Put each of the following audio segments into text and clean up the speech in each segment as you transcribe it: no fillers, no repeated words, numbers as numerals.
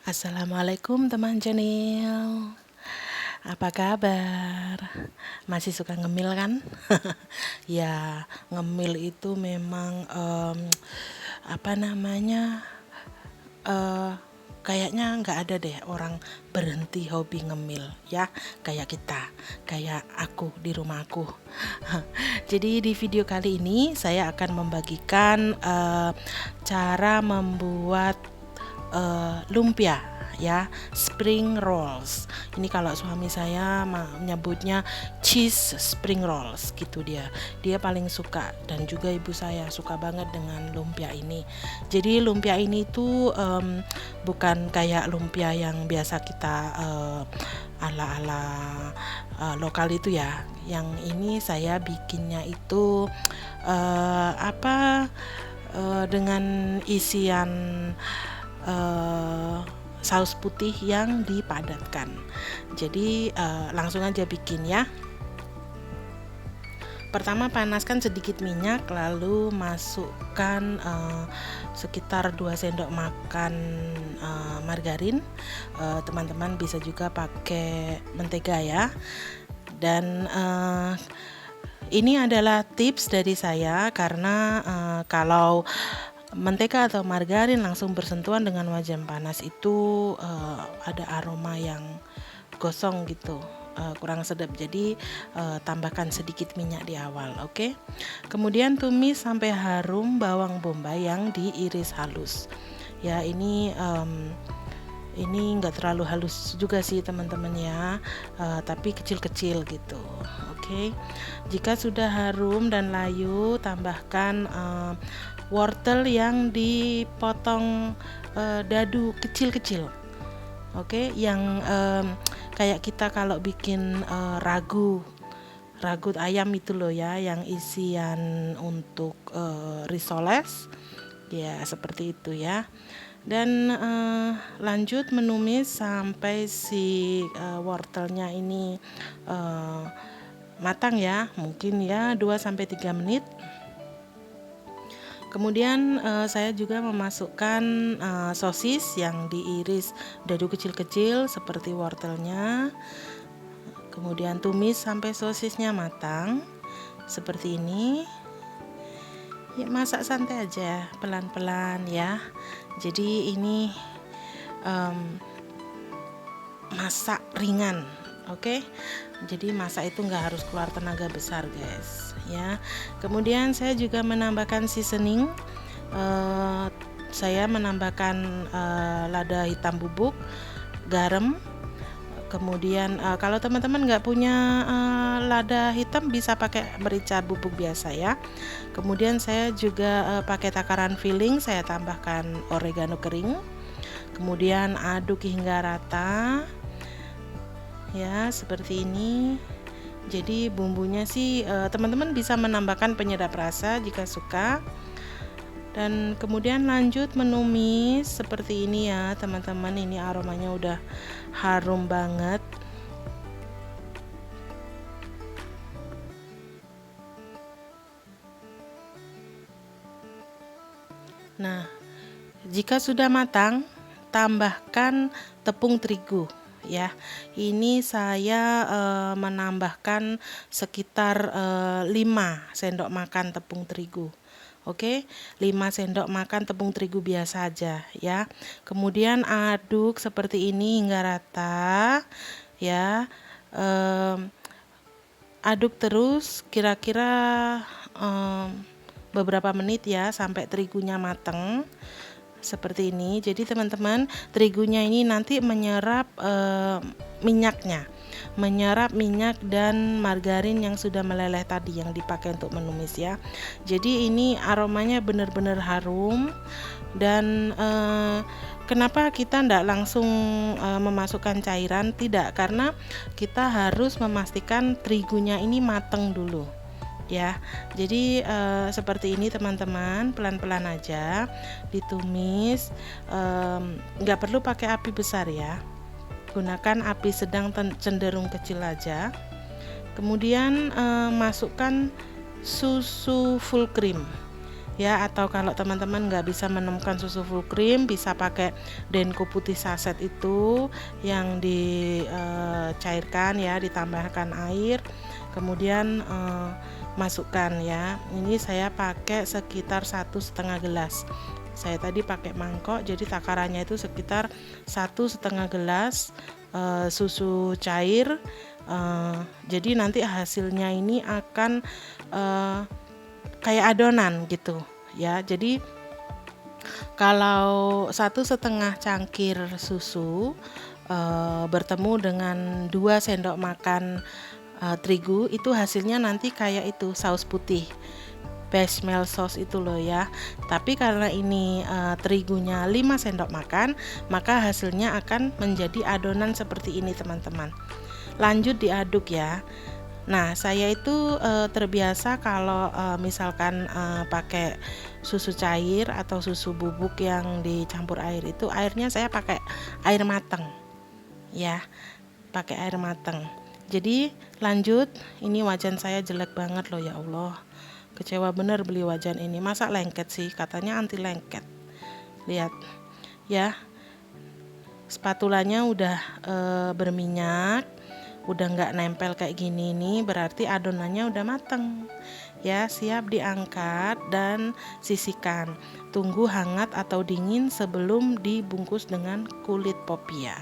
Assalamualaikum teman Jenil. Apa kabar? Masih suka ngemil kan? Ya, ngemil itu memang apa namanya? eh Kayaknya nggak ada deh orang berhenti hobi ngemil ya, kayak kita, kayak aku di rumahku. Jadi di video kali ini saya akan membagikan cara membuat lumpia ya, spring rolls. Ini kalau suami saya menyebutnya cheese spring rolls gitu dia. Dia paling suka dan juga ibu saya suka banget dengan lumpia ini. Jadi lumpia ini tuh bukan kayak lumpia yang biasa kita ala-ala lokal itu ya. Yang ini saya bikinnya itu dengan isian saus putih yang dipadatkan. Jadi langsung aja bikin ya. Pertama panaskan sedikit minyak, lalu masukkan sekitar 2 sendok makan margarin. Teman-teman bisa juga pakai mentega ya. Dan ini adalah tips dari saya karena kalau mentega atau margarin langsung bersentuhan dengan wajan panas itu ada aroma yang gosong gitu, kurang sedap. Jadi tambahkan sedikit minyak di awal, oke? Kemudian tumis sampai harum bawang bombay yang diiris halus. Ya, ini nggak terlalu halus juga sih teman-teman ya, tapi kecil-kecil gitu. Oke. Jika sudah harum dan layu, tambahkan wortel yang dipotong dadu kecil-kecil. Oke, yang kayak kita kalau bikin ragu ayam itu loh ya, yang isian untuk risoles. Ya, seperti itu ya. Dan lanjut menumis sampai si wortelnya ini matang ya, mungkin ya 2-3 menit. Kemudian saya juga memasukkan sosis yang diiris dadu kecil-kecil seperti wortelnya. Kemudian tumis sampai sosisnya matang seperti ini. Ya, masak santai aja, pelan-pelan ya. Jadi ini masak ringan, oke? Jadi masak itu nggak harus keluar tenaga besar guys ya. Kemudian saya juga menambahkan seasoning. Saya menambahkan lada hitam bubuk, garam. Kemudian kalau teman-teman nggak punya lada hitam bisa pakai merica bubuk biasa ya. Kemudian saya juga pakai takaran filling, saya tambahkan oregano kering. Kemudian aduk hingga rata. Ya, seperti ini. Jadi bumbunya sih teman-teman bisa menambahkan penyedap rasa jika suka. Dan kemudian lanjut menumis seperti ini ya teman-teman. Ini aromanya udah harum banget. Nah, jika sudah matang, tambahkan tepung terigu ya. Ini saya menambahkan sekitar 5 sendok makan tepung terigu. Oke, 5 sendok makan tepung terigu biasa aja ya. Kemudian aduk seperti ini hingga rata ya. Aduk terus kira-kira beberapa menit ya sampai terigunya mateng seperti ini. Jadi teman-teman, terigunya ini nanti menyerap minyaknya, menyerap minyak dan margarin yang sudah meleleh tadi yang dipakai untuk menumis ya. Jadi ini aromanya benar-benar harum. Dan kenapa kita tidak langsung memasukkan cairan? Tidak, karena kita harus memastikan terigunya ini mateng dulu ya. Jadi seperti ini teman-teman, pelan-pelan aja ditumis, nggak perlu pakai api besar ya, gunakan api sedang cenderung kecil aja. Kemudian masukkan susu full cream ya, atau kalau teman-teman nggak bisa menemukan susu full cream, bisa pakai Denko putih saset itu yang dicairkan ya, ditambahkan air, kemudian masukkan ya. Ini saya pakai sekitar 1,5 gelas. Saya tadi pakai mangkok, jadi takarannya itu sekitar 1,5 gelas susu cair. Jadi nanti hasilnya ini akan kayak adonan gitu ya. Jadi kalau 1,5 cangkir susu bertemu dengan 2 sendok makan terigu, itu hasilnya nanti kayak itu saus putih, bechamel sauce itu loh ya. Tapi karena ini terigunya 5 sendok makan, maka hasilnya akan menjadi adonan seperti ini teman-teman. Lanjut diaduk ya. Nah, saya itu terbiasa kalau misalkan pakai susu cair atau susu bubuk yang dicampur air, itu airnya saya pakai air mateng ya, pakai air mateng. Jadi lanjut, ini wajan saya jelek banget loh, ya Allah, kecewa bener beli wajan ini, masa lengket sih, katanya anti lengket. Lihat ya, spatulanya udah berminyak, udah nggak nempel kayak gini nih, berarti adonannya udah mateng ya, siap diangkat dan sisihkan. Tunggu hangat atau dingin sebelum dibungkus dengan kulit popia.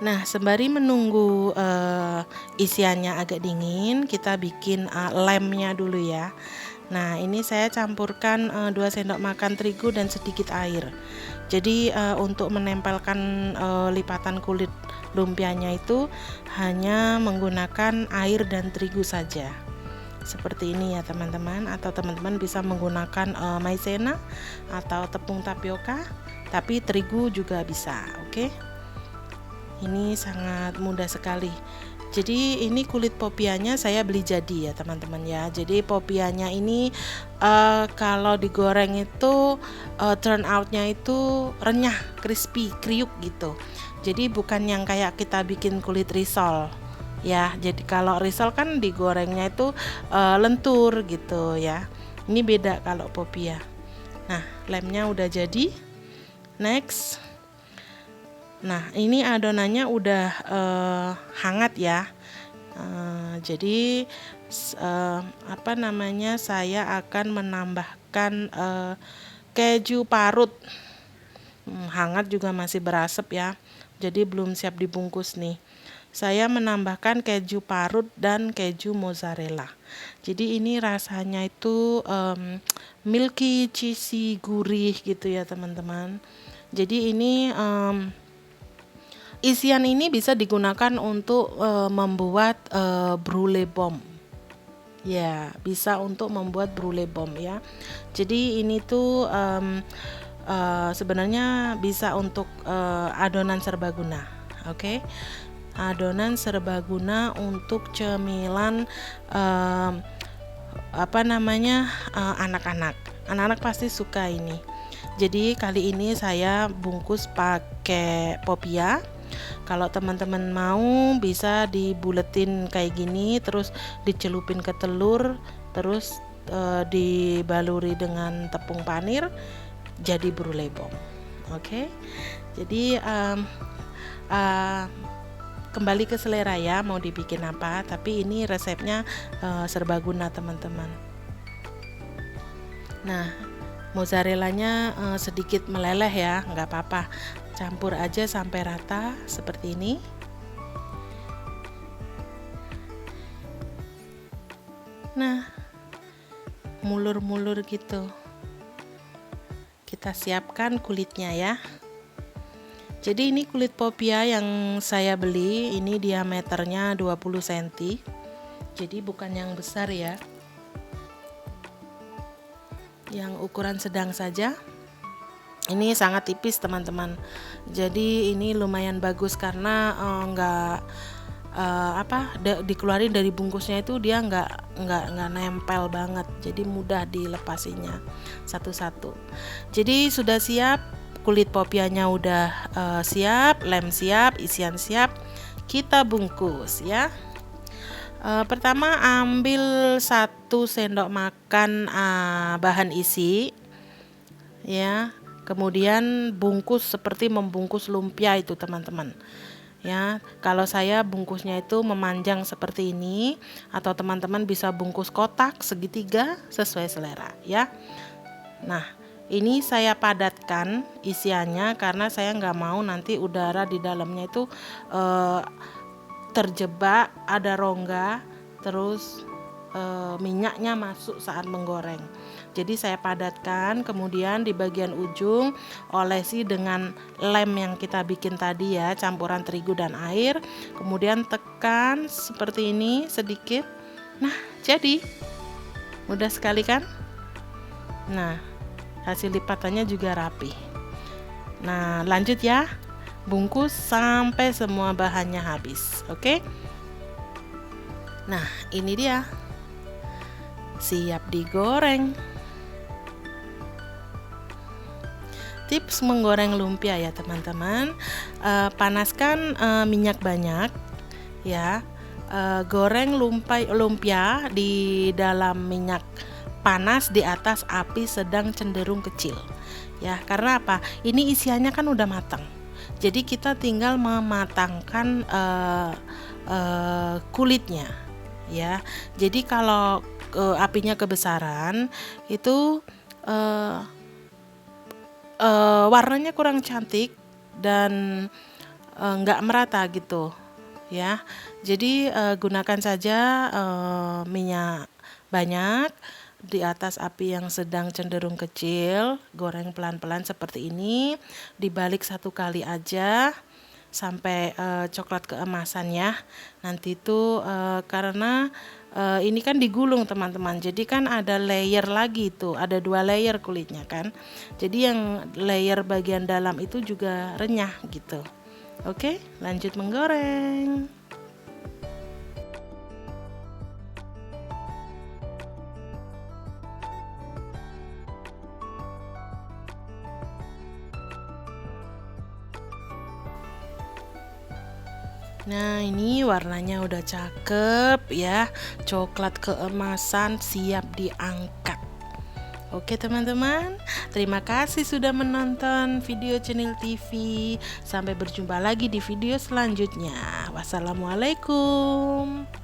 Nah, sembari menunggu isiannya agak dingin, kita bikin lemnya dulu ya. Nah, ini saya campurkan 2 sendok makan terigu dan sedikit air. Jadi untuk menempelkan lipatan kulit lumpianya itu hanya menggunakan air dan terigu saja. Seperti ini ya teman-teman, atau teman-teman bisa menggunakan maizena atau tepung tapioka, tapi terigu juga bisa, oke? Ini sangat mudah sekali. Jadi ini kulit popianya saya beli jadi ya teman-teman ya. Jadi popianya ini kalau digoreng itu turn outnya itu renyah, crispy, kriuk gitu. Jadi bukan yang kayak kita bikin kulit risol ya. Jadi kalau risol kan digorengnya itu lentur gitu ya. Ini beda kalau popia. Nah, lemnya udah jadi. Next. Nah, ini adonannya udah hangat ya. Jadi saya akan menambahkan keju parut. Hangat juga masih berasap ya. Jadi belum siap dibungkus nih. Saya menambahkan keju parut dan keju mozzarella. Jadi ini rasanya itu milky, cheesy, gurih gitu ya teman-teman. Jadi ini isian ini bisa digunakan untuk membuat brulee bomb. Ya, bisa untuk membuat brulee bomb ya. Jadi ini tuh sebenarnya bisa untuk adonan serbaguna. Oke. Adonan serbaguna untuk cemilan anak-anak. Anak-anak pasti suka ini. Jadi kali ini saya bungkus pakai popia. Kalau teman-teman mau bisa dibuletin kayak gini, terus dicelupin ke telur, terus dibaluri dengan tepung panir, jadi brulee bomb. Oke. Jadi kembali ke selera ya, mau dibikin apa, tapi ini resepnya serbaguna teman-teman. Nah, mozzarellanya sedikit meleleh ya, nggak apa-apa, campur aja sampai rata seperti ini. Nah, mulur-mulur gitu. Kita siapkan kulitnya ya. Jadi ini kulit popia yang saya beli, ini diameternya 20 cm. Jadi bukan yang besar ya. Yang ukuran sedang saja. Ini sangat tipis teman-teman. Jadi ini lumayan bagus karena dikeluarin dari bungkusnya itu dia nggak nempel banget. Jadi mudah dilepasinya satu-satu. Jadi sudah siap. Kulit popianya udah siap, lem siap, isian siap, kita bungkus ya. Pertama ambil 1 sendok makan bahan isi ya. Kemudian bungkus seperti membungkus lumpia itu teman-teman. Ya, kalau saya bungkusnya itu memanjang seperti ini, atau teman-teman bisa bungkus kotak segitiga sesuai selera ya. Nah, ini saya padatkan isiannya karena saya nggak mau nanti udara di dalamnya itu terjebak, ada rongga, terus minyaknya masuk saat menggoreng. Jadi saya padatkan, kemudian di bagian ujung olesi dengan lem yang kita bikin tadi ya, campuran terigu dan air. Kemudian tekan seperti ini sedikit. Nah, jadi mudah sekali kan? Nah, hasil lipatannya juga rapi. Nah, lanjut ya. Bungkus sampai semua bahannya habis. Oke? Nah, ini dia. Siap digoreng. Tips menggoreng lumpia ya teman-teman. Panaskan minyak banyak ya. Goreng lumpia di dalam minyak panas di atas api sedang cenderung kecil ya. Karena apa? Ini isiannya kan udah matang. Jadi kita tinggal mematangkan kulitnya ya. Jadi kalau apinya kebesaran itu warnanya kurang cantik dan nggak merata gitu ya. Jadi gunakan saja minyak banyak di atas api yang sedang cenderung kecil. Goreng pelan-pelan seperti ini, dibalik 1 kali aja sampai coklat keemasan ya. Nanti itu karena ini kan digulung teman-teman, jadi kan ada layer lagi tuh, ada 2 layer kulitnya kan. Jadi yang layer bagian dalam itu juga renyah gitu. Oke, lanjut menggoreng. Nah, ini warnanya udah cakep ya, coklat keemasan, siap diangkat. Oke teman-teman, terima kasih sudah menonton video Cenil TV. Sampai berjumpa lagi di video selanjutnya. Wassalamualaikum.